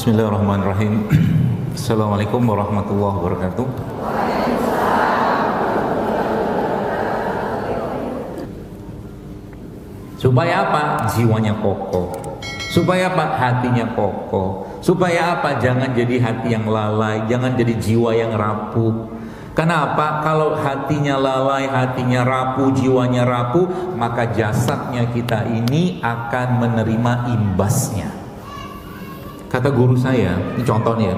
Bismillahirrahmanirrahim. Assalamualaikum warahmatullahi wabarakatuh. Supaya apa? Jiwanya kokoh. Supaya apa? Hatinya kokoh. Supaya apa? Jangan jadi hati yang lalai, jangan jadi jiwa yang rapuh. Kenapa? Kalau hatinya lalai, hatinya rapuh, jiwanya rapuh, maka jasadnya kita ini akan menerima imbasnya. Kata guru saya, ini contohnya,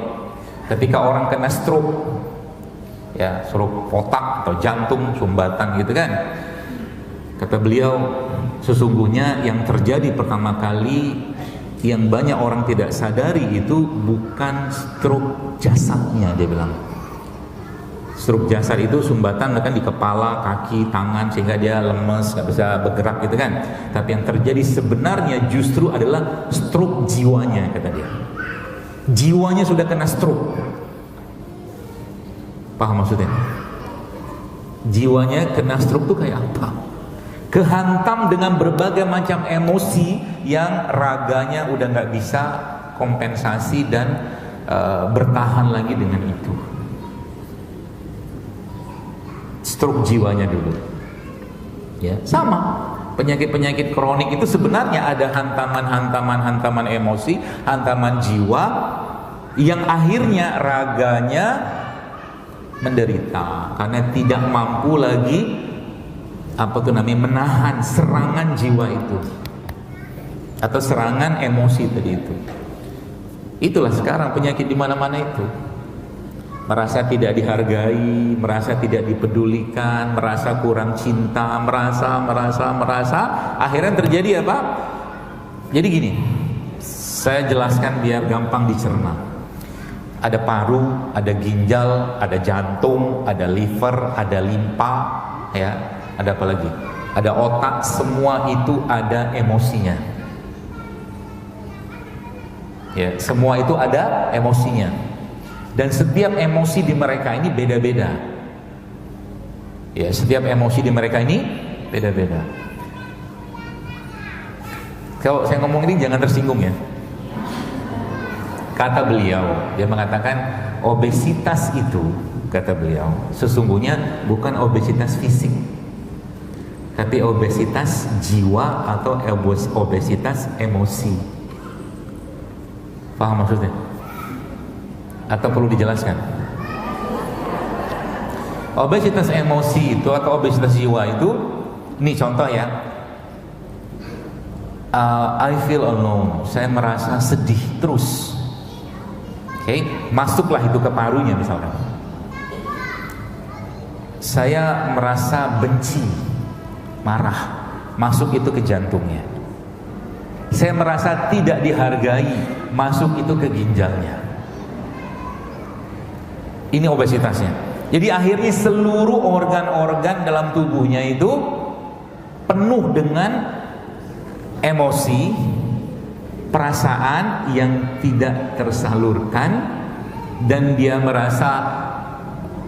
ketika orang kena stroke, ya stroke otak atau jantung, sumbatan gitu kan, kata beliau, sesungguhnya yang terjadi pertama kali yang banyak orang tidak sadari itu bukan stroke jasadnya, dia bilang. Stroke jasad itu sumbatan kan di kepala, kaki, tangan sehingga dia lemes, nggak bisa bergerak gitu kan. Tapi yang terjadi sebenarnya justru adalah stroke jiwanya, kata dia. Jiwanya sudah kena stroke. Paham maksudnya? Jiwanya kena stroke itu kayak apa? Kehantam dengan berbagai macam emosi yang raganya udah nggak bisa kompensasi dan bertahan lagi dengan itu. Stroke jiwanya dulu. Ya, sama. Penyakit-penyakit kronik itu sebenarnya ada hantaman emosi, hantaman jiwa yang akhirnya raganya menderita karena tidak mampu lagi menahan serangan jiwa itu atau serangan emosi tadi itu. Itulah sekarang penyakit di mana-mana itu. Merasa tidak dihargai, merasa tidak dipedulikan, merasa kurang cinta, merasa, akhirnya terjadi apa? Jadi gini, saya jelaskan biar gampang dicerna. Ada paru, ada ginjal, ada jantung, ada liver, ada limpa, ya, ada apa lagi? Ada otak, semua itu ada emosinya. Ya, semua itu ada emosinya. Dan setiap emosi di mereka ini beda-beda. Ya, setiap emosi di mereka ini beda-beda. Kalau saya ngomong ini jangan tersinggung ya. Kata beliau, dia mengatakan obesitas itu, kata beliau, sesungguhnya bukan obesitas fisik, tapi obesitas jiwa atau obesitas emosi. Paham maksudnya? Atau perlu dijelaskan? Obesitas emosi itu atau obesitas jiwa itu, ini contoh ya. I feel alone. Saya merasa sedih terus. Oke, masuklah itu ke parunya misalkan. Saya merasa benci, marah, masuk itu ke jantungnya. Saya merasa tidak dihargai, masuk itu ke ginjalnya. Ini obesitasnya. Jadi akhirnya seluruh organ-organ dalam tubuhnya itu penuh dengan emosi, perasaan yang tidak tersalurkan, dan dia merasa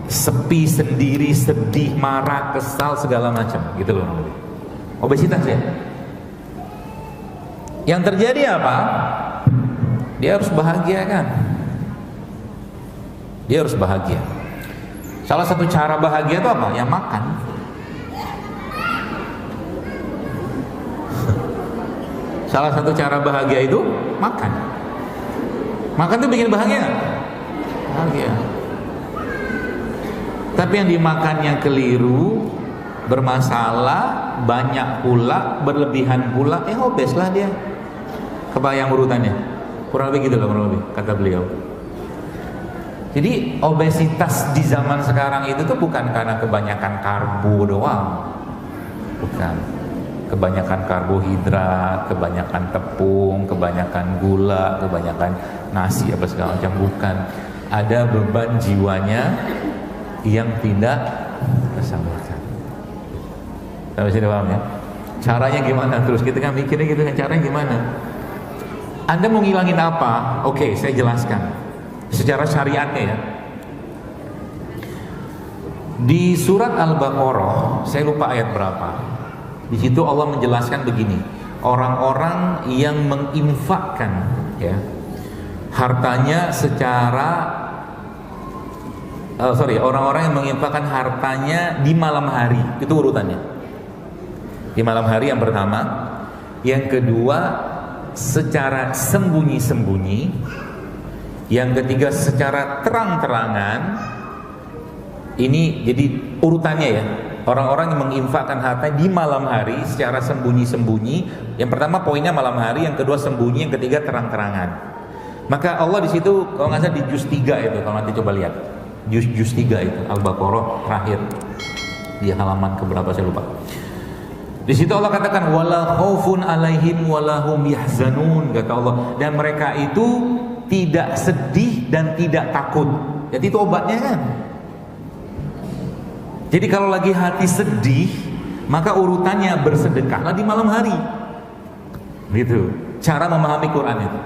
sepi sendiri, sedih, marah, kesal, segala macam, gitu loh. Obesitas ya. Yang terjadi apa? Dia harus bahagia kan? Dia harus bahagia. Salah satu cara bahagia itu apa? Ya makan. Salah satu cara bahagia itu makan. Makan tuh bikin bahagia nggak? Bahagia. Tapi yang dimakannya keliru, bermasalah, banyak pula, berlebihan pula, obes lah dia. Kebayang urutannya? Kurang lebih gitu lah, kurang lebih, kata beliau. Jadi obesitas di zaman sekarang itu tuh bukan karena kebanyakan karbo doang, bukan. Kebanyakan karbohidrat, kebanyakan tepung, kebanyakan gula, kebanyakan nasi apa segala macam, bukan. Ada beban jiwanya yang tidak tersalurkan. Sampai sini paham ya? Caranya gimana? Terus kita kan mikirnya gitu kan, caranya gimana? Anda mau ngilangin apa? Oke, saya jelaskan. Secara syariatnya ya. Di surat Al-Baqarah, saya lupa ayat berapa. Di situ Allah menjelaskan begini, orang-orang yang menginfakkan ya hartanya secara orang-orang yang menginfakkan hartanya di malam hari, itu urutannya. Di malam hari yang pertama, yang kedua secara sembunyi-sembunyi, yang ketiga secara terang-terangan. Ini jadi urutannya ya. Orang-orang yang menginfakkan harta di malam hari secara sembunyi-sembunyi. Yang pertama poinnya malam hari, yang kedua sembunyi, yang ketiga terang-terangan. Maka Allah di situ kalau nggak salah di juz 3 itu, kalau nanti coba lihat. Juz 3 itu Al-Baqarah terakhir. Di halaman keberapa saya lupa. Di situ Allah katakan wala khaufun alaihim wala hum yahzanun, kata Allah, dan mereka itu tidak sedih dan tidak takut. Jadi itu obatnya kan. Jadi kalau lagi hati sedih, maka urutannya bersedekahlah di malam hari. Gitu. Cara memahami Quran itu.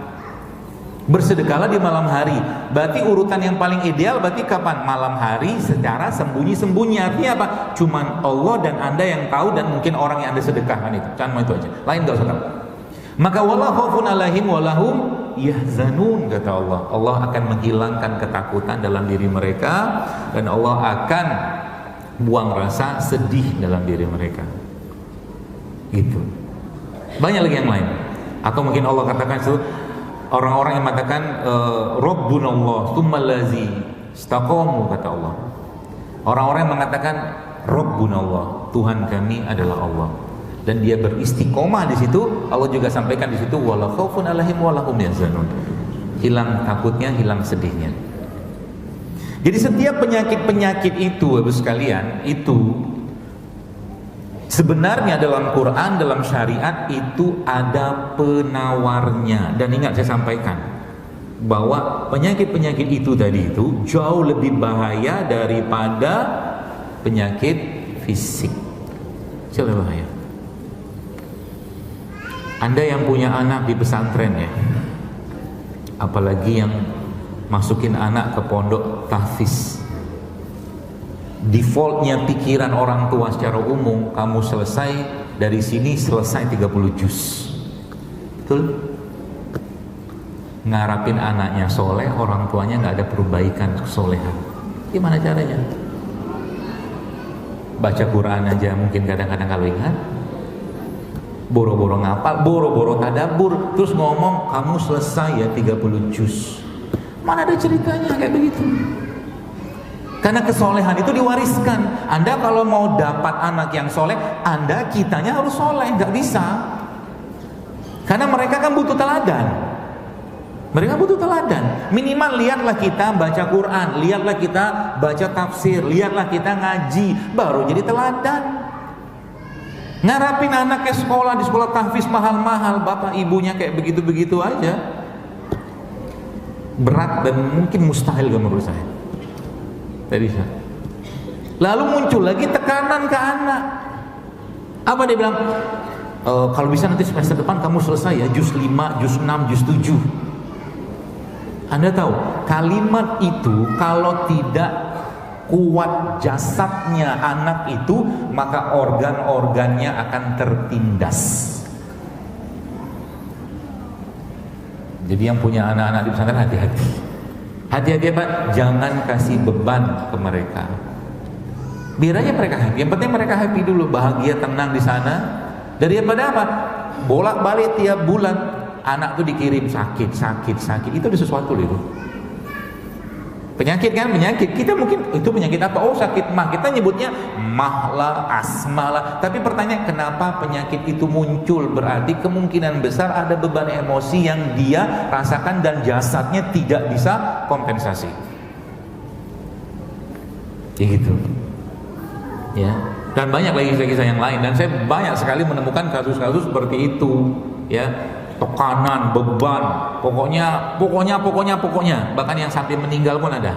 Bersedekahlah di malam hari. Berarti urutan yang paling ideal berarti kapan? Malam hari secara sembunyi-sembunyi. Artinya apa? Cuman Allah dan Anda yang tahu, dan mungkin orang yang Anda sedekahkan itu. Cuma itu aja. Lain enggak usah tahu. Maka wala khaufun alaihim walahum yahzanun, kata Allah. Allah akan menghilangkan ketakutan dalam diri mereka, dan Allah akan buang rasa sedih dalam diri mereka. Gitu. Banyak lagi yang lain. Atau mungkin Allah katakan itu orang-orang yang mengatakan Rabbunallah tsummallazi istaqamu, kata Allah. Orang-orang yang mengatakan Rabbunallah, Tuhan kami adalah Allah, dan dia beristiqomah di situ. Allah juga sampaikan di situ wala khaufun alaihim wala hum yahzanun. Hilang takutnya, hilang sedihnya. Jadi setiap penyakit-penyakit itu, Bapak sekalian, itu sebenarnya dalam Quran, dalam syariat itu ada penawarnya. Dan ingat saya sampaikan bahwa penyakit-penyakit itu tadi itu jauh lebih bahaya daripada penyakit fisik. Jauh lebih bahaya. Anda yang punya anak di pesantren ya, apalagi yang masukin anak ke pondok tahfiz, defaultnya pikiran orang tua secara umum, kamu selesai dari sini selesai 30 juz. Betul? Ngarapin anaknya soleh, orang tuanya nggak ada perbaikan kesolehan. Gimana caranya? Baca Quran aja mungkin kadang-kadang kalau ingat, boro-boro ngapal, boro-boro tadabbur, terus ngomong kamu selesai ya 30 juz. Mana ada ceritanya kayak begitu? Karena kesolehan itu diwariskan. Anda kalau mau dapat anak yang soleh, Anda kitanya harus soleh, nggak bisa. Karena mereka kan butuh teladan. Mereka butuh teladan. Minimal lihatlah kita baca Quran, lihatlah kita baca tafsir, lihatlah kita ngaji, baru jadi teladan. Ngarapin anaknya sekolah di sekolah tahfiz mahal-mahal, bapak ibunya kayak begitu-begitu aja, berat dan mungkin mustahil menurut saya. Tidak bisa. Lalu muncul lagi tekanan ke anak. Apa dia bilang? Kalau bisa nanti semester depan kamu selesai ya juz 5, juz 6, juz 7. Anda tahu kalimat itu kalau tidak kuat jasadnya anak itu, maka organ-organnya akan tertindas. Jadi yang punya anak-anak di pesantren hati-hati. Hati-hati Pak, jangan kasih beban ke mereka. Biar aja mereka happy. Yang penting mereka happy dulu, bahagia, tenang di sana. Daripada apa? Bolak-balik tiap bulan anak tuh dikirim sakit. Itu ada sesuatu loh itu. Penyakit kan, penyakit. Kita mungkin itu penyakit apa? Oh sakit mah. Kita nyebutnya mah lah, asma lah. Tapi pertanyaan kenapa penyakit itu muncul? Berarti kemungkinan besar ada beban emosi yang dia rasakan dan jasadnya tidak bisa kompensasi. Ya gitu. Ya. Dan banyak lagi kisah-kisah yang lain. Dan saya banyak sekali menemukan kasus-kasus seperti itu. Ya. Tekanan, beban, pokoknya, bahkan yang sampai meninggal pun ada.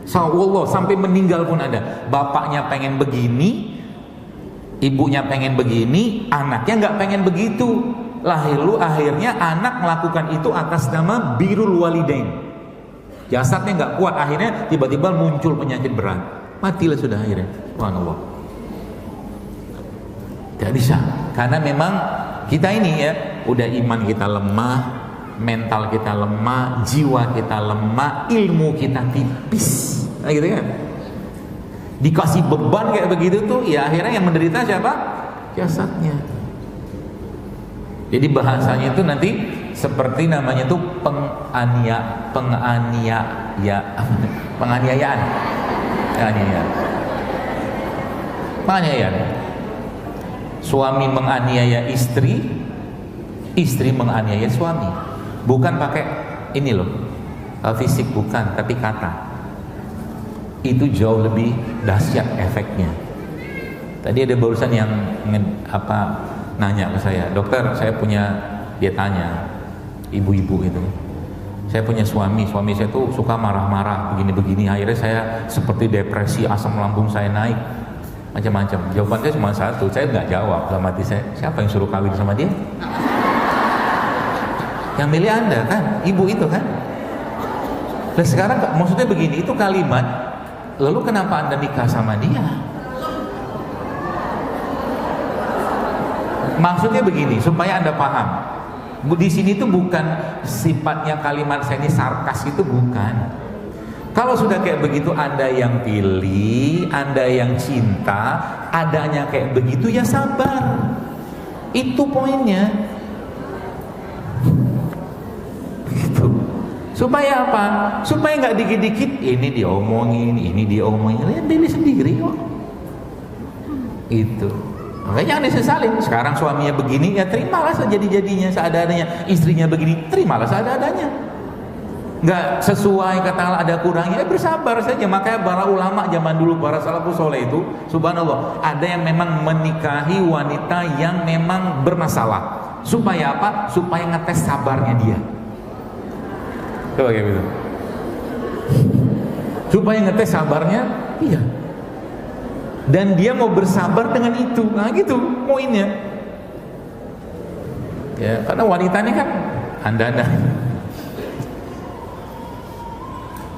Allah, sampai meninggal pun ada. Bapaknya pengen begini, ibunya pengen begini, anaknya nggak pengen begitu. Lalu akhirnya anak melakukan itu atas nama birrul walidain. Jasadnya nggak kuat, akhirnya tiba-tiba muncul penyakit berat, matilah sudah akhirnya. Subhanallah. Tidak bisa, karena memang kita ini ya, udah iman kita lemah, mental kita lemah, jiwa kita lemah, ilmu kita tipis, nah, gitu kan? Dikasih beban kayak begitu tuh, ya akhirnya yang menderita siapa? Jasadnya. Jadi bahasanya itu nanti seperti namanya tuh penganiayaan. Suami menganiaya istri, istri menganiaya suami. Bukan pakai ini loh, fisik bukan, tapi kata. Itu jauh lebih dahsyat efeknya. Tadi ada barusan yang nanya ke saya, dokter, saya punya, dia tanya, ibu-ibu itu, saya punya suami saya tuh suka marah-marah begini-begini, akhirnya saya seperti depresi, asam lambung saya naik, macam-macam. Jawaban saya cuma satu, saya nggak jawab, dalam hati saya, siapa yang suruh kawin sama dia? Yang milih Anda kan, ibu itu kan. Dan sekarang maksudnya begini, itu kalimat, lalu kenapa Anda nikah sama dia? Maksudnya begini, supaya Anda paham. Di sini tuh bukan sifatnya kalimat saya ini sarkas, itu bukan. Kalau sudah kayak begitu, Anda yang pilih, Anda yang cinta, adanya kayak begitu ya sabar. Itu poinnya. Gitu. Supaya apa? Supaya nggak dikit-dikit ini diomongin, ya pilih sendiri kok. Itu. Makanya jangan disesalin. Sekarang suaminya begini, ya terimalah sejadi-jadinya, seadanya. Istrinya begini, terimalah seadanya. Nggak sesuai, kata Allah ada kurangnya, bersabar saja. Makanya para ulama zaman dulu, para salafus soleh itu, subhanallah, ada yang memang menikahi wanita yang memang bermasalah. Supaya apa? Supaya ngetes sabarnya dia. Coba kayak gitu. Supaya ngetes sabarnya, iya. Dan dia mau bersabar dengan itu, nah gitu poinnya. Ya, karena wanita ini kan anda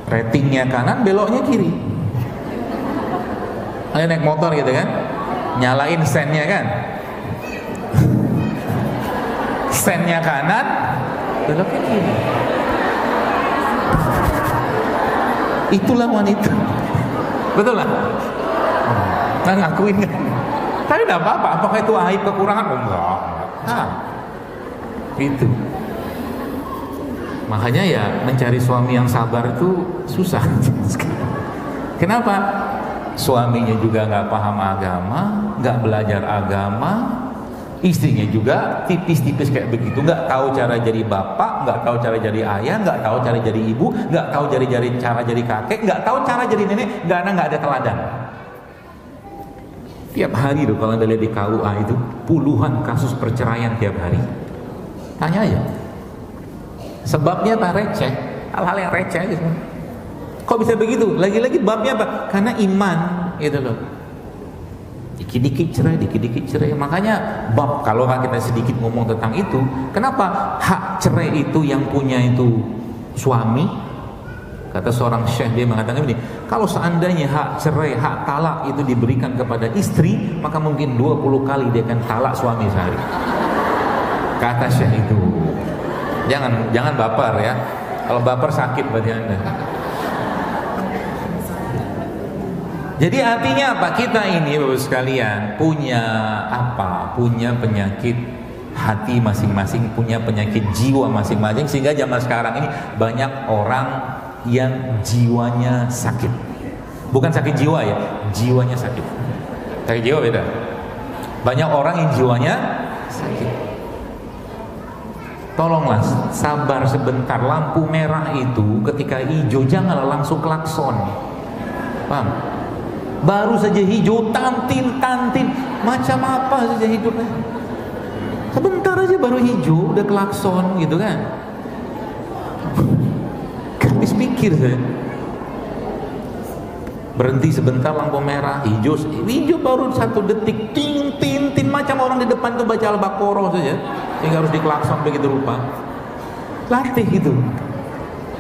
ratingnya kanan, beloknya kiri. Anda naik motor gitu kan, nyalain sennya kan, sennya kanan, beloknya kiri. Itulah wanita, betul lah. Nah, ngakuin kan, tapi tidak apa-apa. Apakah itu aib, kekurangan? Oh, enggak. Nah, itu. Makanya ya mencari suami yang sabar itu susah. Kenapa? Suaminya juga nggak paham agama, nggak belajar agama, istrinya juga tipis-tipis kayak begitu, nggak tahu cara jadi bapak, nggak tahu cara jadi ayah, nggak tahu cara jadi ibu, nggak tahu cara jadi kakek, nggak tahu cara jadi nenek, karena nggak ada teladan. Tiap hari tuh kalau Anda lihat di KUA itu puluhan kasus perceraian tiap hari. Tanya aja. Sebabnya apa? Receh. Hal-hal yang receh aja. Kok bisa begitu? Lagi-lagi babnya apa? Karena iman, gitu loh. Dikit-dikit cerai. Makanya bab, kalau kita sedikit ngomong tentang itu, kenapa hak cerai itu yang punya itu suami? Kata seorang syekh, dia mengatakan ini, kalau seandainya hak cerai, hak talak itu diberikan kepada istri, maka mungkin 20 kali dia akan talak suami sehari. Kata syekh itu. Jangan baper ya. Kalau baper sakit bagi Anda. Jadi artinya apa? Kita ini Bapak sekalian punya apa? Punya penyakit hati masing-masing, punya penyakit jiwa masing-masing, sehingga zaman sekarang ini banyak orang yang jiwanya sakit. Bukan sakit jiwa ya, jiwanya sakit. Sakit jiwa beda. Banyak orang yang jiwanya sakit. Tolonglah sabar sebentar. Lampu merah itu ketika hijau janganlah langsung klakson. Paham? Baru saja hijau tantin, macam apa saja hidupnya. Sebentar aja baru hijau udah klakson gitu kan. Habis pikir saya. Berhenti sebentar lampu merah, hijau baru 1 detik, tin macam orang di depan tuh baca Al-Baqarah saja, sehingga harus diklakson begitu rupa. Latih gitu.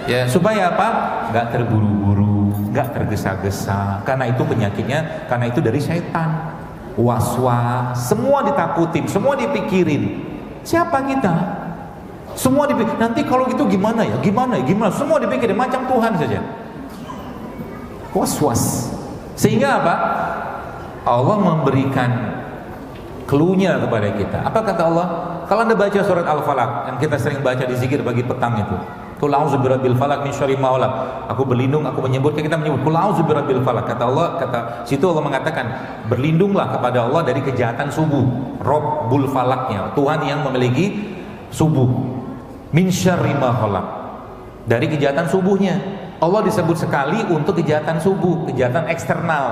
Ya supaya apa? Nggak terburu-buru, nggak tergesa-gesa. Karena itu penyakitnya, karena itu dari setan. Was-was, semua ditakutin, semua dipikirin. Siapa kita? Semua dipikir, nanti kalau gitu gimana ya, gimana, semua dipikir macam Tuhan saja. Was-was. Sehingga apa? Allah memberikan clue-nya kepada kita. Apa kata Allah? Kalau Anda baca surat Al-Falaq yang kita sering baca di zikir pagi petang itu, Qul a'udzu birabbil falaq min syarri ma khalaq. Aku berlindung, aku menyebutkan, kita menyebut Qul a'udzu birabbil falaq. Kata Allah, situ Allah mengatakan, berlindunglah kepada Allah dari kejahatan subuh. Rabbul falaknya, Tuhan yang memiliki subuh. Min syarri ma khalaq. Dari kejahatan subuhnya. Allah disebut sekali untuk kejahatan subuh, kejahatan eksternal.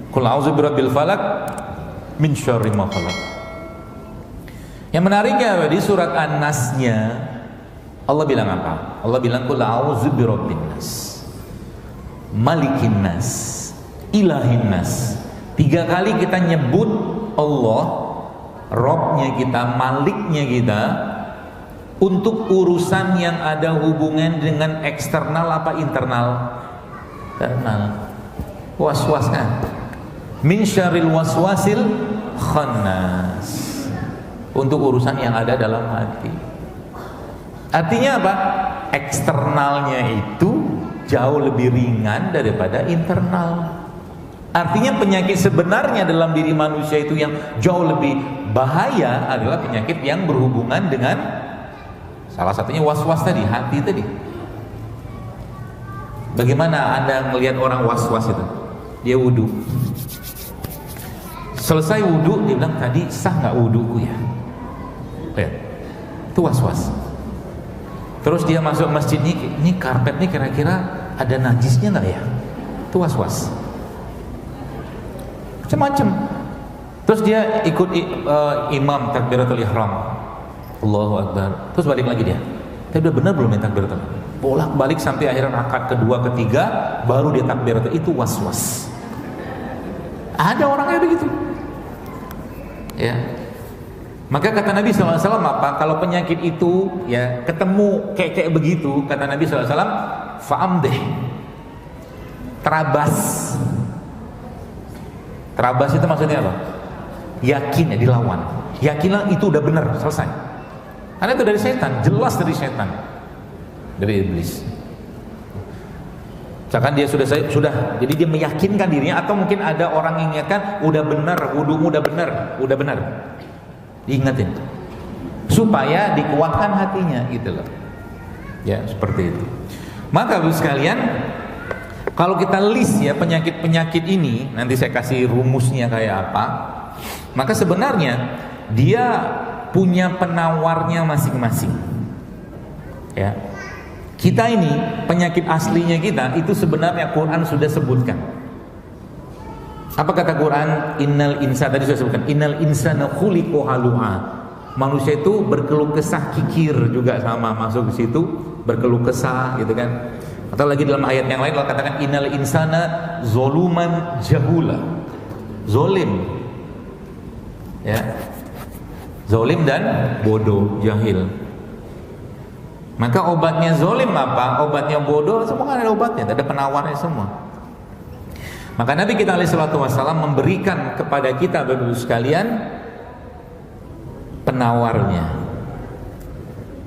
Qul a'udzu birabbil falaq min syarri ma khalaq. Yang menariknya di surat An-Nas-nya Allah bilang apa? Allah bilang qul a'udzu birabbin nas, malikin nas, ilahin nas. 3 kali kita nyebut Allah, Robnya kita, Maliknya kita, untuk urusan yang ada hubungan dengan eksternal apa internal? Internal. Was-was kan? Min syarril waswasil khannas. Untuk urusan yang ada dalam hati. Artinya apa? Eksternalnya itu jauh lebih ringan daripada internal. Artinya penyakit sebenarnya dalam diri manusia itu yang jauh lebih bahaya adalah penyakit yang berhubungan dengan salah satunya was-was tadi, hati tadi. Bagaimana Anda melihat orang was-was itu? Dia wudu. Selesai wudu, dia bilang, tadi sah nggak wuduku ya? Lihat, itu was-was. Terus dia masuk masjid ini karpet nih kira-kira ada najisnya nggak ya? Itu was-was. Macam-macam. Terus dia ikut imam takbiratul ihram, Allahu Akbar. Terus balik lagi dia. Tapi udah benar belum ya takbiratul? Bolak-balik sampai akhirnya rakaat kedua, ketiga, baru dia takbiratul. Itu was-was. Ada orang kayak begitu. Ya. Maka kata Nabi SAW apa? Kalau penyakit itu ya ketemu kayak begitu, kata Nabi SAW, fa'amdeh, terabas. Terabas itu maksudnya apa? Yakin ya, dilawan. Yakinlah itu udah benar, selesai. Karena itu dari setan, jelas dari setan, dari iblis. Misalkan dia sudah, jadi dia meyakinkan dirinya, atau mungkin ada orang yang ingatkan, udah benar, wudumu udah benar. Diingetin supaya dikuatkan hatinya gitu loh. Ya, seperti itu. Maka Bapak sekalian, kalau kita list ya penyakit-penyakit ini, nanti saya kasih rumusnya kayak apa. Maka sebenarnya dia punya penawarnya masing-masing. Ya. Kita ini penyakit aslinya kita itu sebenarnya Quran sudah sebutkan. Apa kata Quran? Innal insana, tadi sudah sebutkan, innal insana khuliqa halu'a. Manusia itu berkeluh kesah kikir juga sama masuk di situ, berkeluh kesah gitu kan. Atau lagi dalam ayat yang lain Allah katakan innal insana zoluman jahula. Zolim. Ya. Zolim dan bodoh, jahil. Maka obatnya zolim apa? Obatnya bodoh, semua kan ada obatnya, ada penawarnya semua. Maka Nabi kita alaihi salatu wassalam memberikan kepada kita Bapak-Ibu sekalian penawarnya.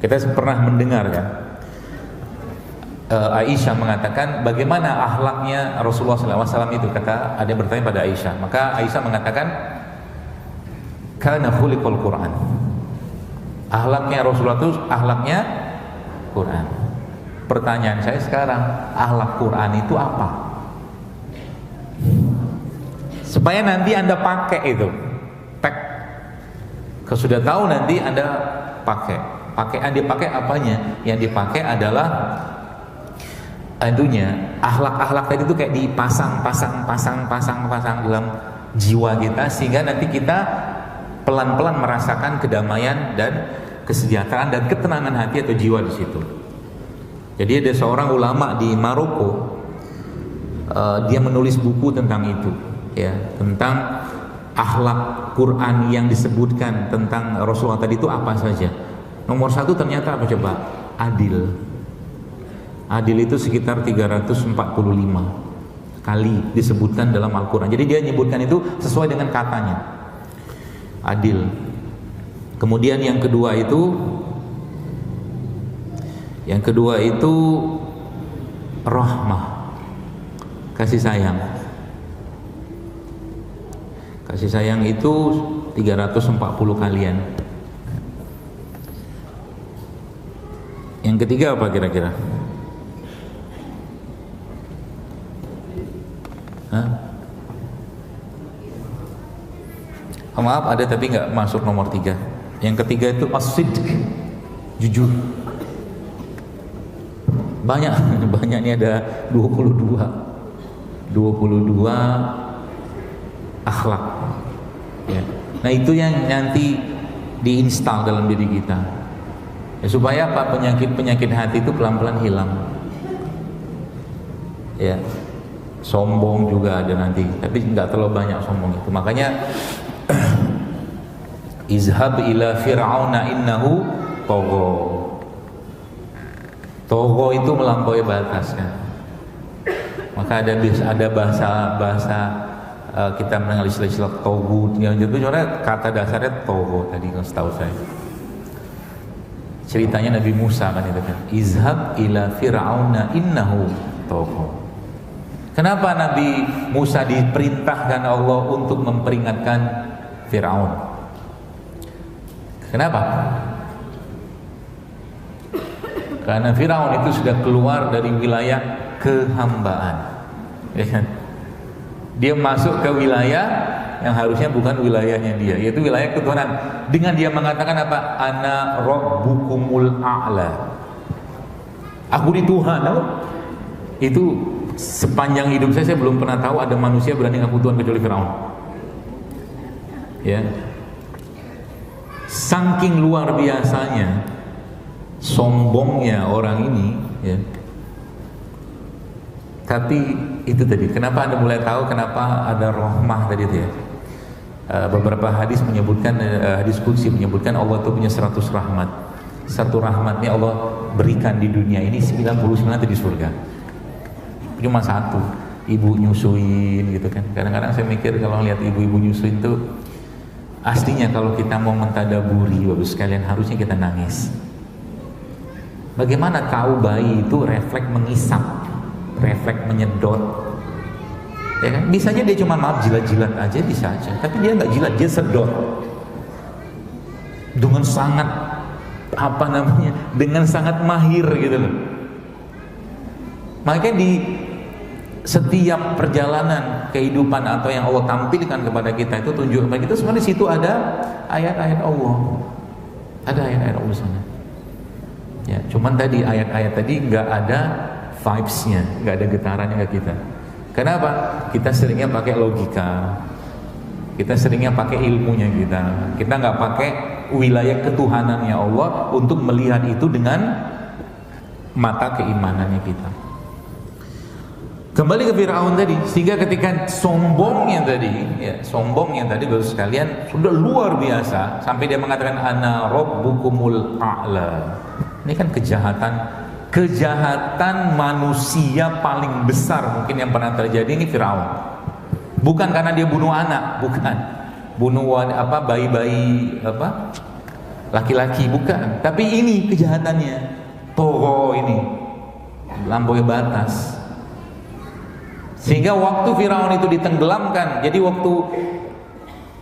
Kita pernah mendengar kan, Aisyah mengatakan bagaimana akhlaknya Rasulullah SAW itu. Kata ada yang bertanya pada Aisyah, maka Aisyah mengatakan kana khuliqal Quran. Akhlaknya Rasulullah itu akhlaknya Quran. Pertanyaan saya sekarang, akhlak Quran itu apa? Supaya nanti Anda pakai itu, tag. Kalau sudah tahu nanti Anda pakai. Yang dipakai apanya? Yang dipakai adalah adunya akhlak-akhlak tadi itu kayak dipasang dalam jiwa kita, sehingga nanti kita pelan-pelan merasakan kedamaian dan kesejahteraan dan ketenangan hati atau jiwa di situ. Jadi ada seorang ulama di Maroko, dia menulis buku tentang itu, ya, tentang akhlak Quran yang disebutkan tentang Rasulullah tadi itu apa saja. Nomor 1 ternyata apa coba? Adil. Adil itu sekitar 345 kali disebutkan dalam Al-Quran. Jadi dia menyebutkan itu sesuai dengan katanya. Adil. Kemudian yang kedua itu rahmah, kasih sayang. Kasih sayang itu 340 kalian. Yang ketiga apa kira-kira? Oh, maaf, ada tapi nggak masuk nomor 3. Yang ketiga itu as-sidq, jujur. Banyak ini ada 22 akhlak ya. Nah itu yang nanti diinstal dalam diri kita ya, supaya apa, penyakit hati itu pelan-pelan hilang ya. Sombong juga ada nanti, tapi nggak terlalu banyak sombong itu. Makanya izhab ila fir'auna innahu tagha. Tagha itu melampaui batas kan. Maka ada bahasa kita mengenal istilah togut yang itu sebenarnya kata dasarnya togo tadi kalau setahu saya. Ceritanya Nabi Musa kan itu kan. Izhab ila fir'auna innahu togo. Kenapa Nabi Musa diperintahkan Allah untuk memperingatkan Fir'aun? Kenapa? Karena Fir'aun itu sudah keluar dari wilayah kehambaan ya kan? Dia masuk ke wilayah yang harusnya bukan wilayahnya dia, yaitu wilayah ketuhanan. Dengan dia mengatakan apa? Ana rabbukumul a'la. Aku di Tuhan. Itu sepanjang hidup saya belum pernah tahu ada manusia berani ngaku Tuhan kecuali Firaun. Ya. Saking luar biasanya sombongnya orang ini ya. Tapi itu tadi, kenapa Anda mulai tahu kenapa ada rahmah tadi itu ya. Beberapa hadis menyebutkan, hadis qudsi menyebutkan Allah itu punya 100 rahmat. Satu rahmatnya Allah berikan di dunia ini, 99 itu di surga. Cuma satu, ibu nyusuin gitu kan. Kadang-kadang saya mikir kalau lihat ibu-ibu nyusuin tuh, aslinya kalau kita mau mentadaburi bagus sekalian, harusnya kita nangis. Bagaimana tahu bayi itu refleks mengisap, refleks menyedot, ya kan? Bisanya dia cuma maaf jilat-jilat aja bisa aja, tapi dia nggak jilat, dia sedot dengan sangat dengan sangat mahir gitu loh. Makanya di setiap perjalanan kehidupan atau yang Allah tampilkan kepada kita itu tunjukkan kepada kita sebenarnya di situ ada ayat-ayat Allah, ada ayat-ayat Allah sana. Ya, cuman tadi ayat-ayat tadi nggak ada vibes-nya, nggak ada getarannya ke kita. Kenapa? Kita seringnya pakai logika, kita seringnya pakai ilmunya kita nggak pakai wilayah ketuhanannya Allah untuk melihat itu dengan mata keimanannya kita. Kembali ke Fir'aun tadi, sehingga ketika sombongnya tadi baru sekalian sudah luar biasa sampai dia mengatakan ana rabbukumul a'la. Ini kan kejahatan manusia paling besar mungkin yang pernah terjadi ini Fir'aun. Bukan karena dia bunuh anak, bukan. Bunuh bayi-bayi laki-laki, bukan. Tapi ini kejahatannya. Toro ini melampaui batas. Sehingga waktu Firaun itu ditenggelamkan, jadi waktu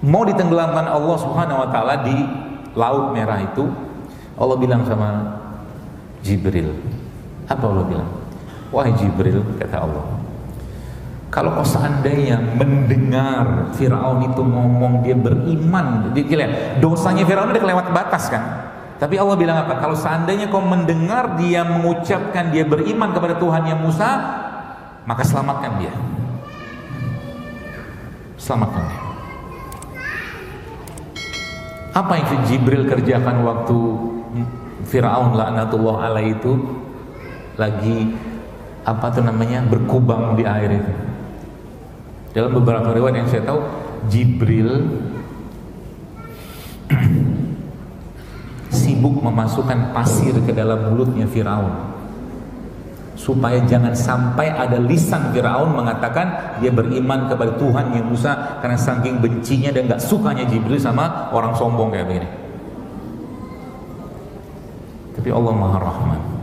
mau ditenggelamkan Allah Subhanahu wa taala di Laut Merah itu, Allah bilang sama Jibril. Apa Allah bilang? Wahai Jibril, kata Allah, kalau kau seandainya mendengar Firaun itu ngomong dia beriman, dosanya Firaun udah kelewat batas kan? Tapi Allah bilang apa? Kalau seandainya kau mendengar dia mengucapkan dia beriman kepada Tuhannya Musa, maka selamatkan dia. Selamatkan dia. Apa yang Jibril kerjakan waktu Fir'aun laknatullah alaihi itu lagi berkubang di air itu? Dalam beberapa riwayat yang saya tahu, Jibril sibuk memasukkan pasir ke dalam mulutnya Fir'aun supaya jangan sampai ada lisan Fir'aun mengatakan dia beriman kepada Tuhan yang Musa, karena saking bencinya dan gak sukanya Jibril sama orang sombong kayak begini. tapi Allah Maha Rahman.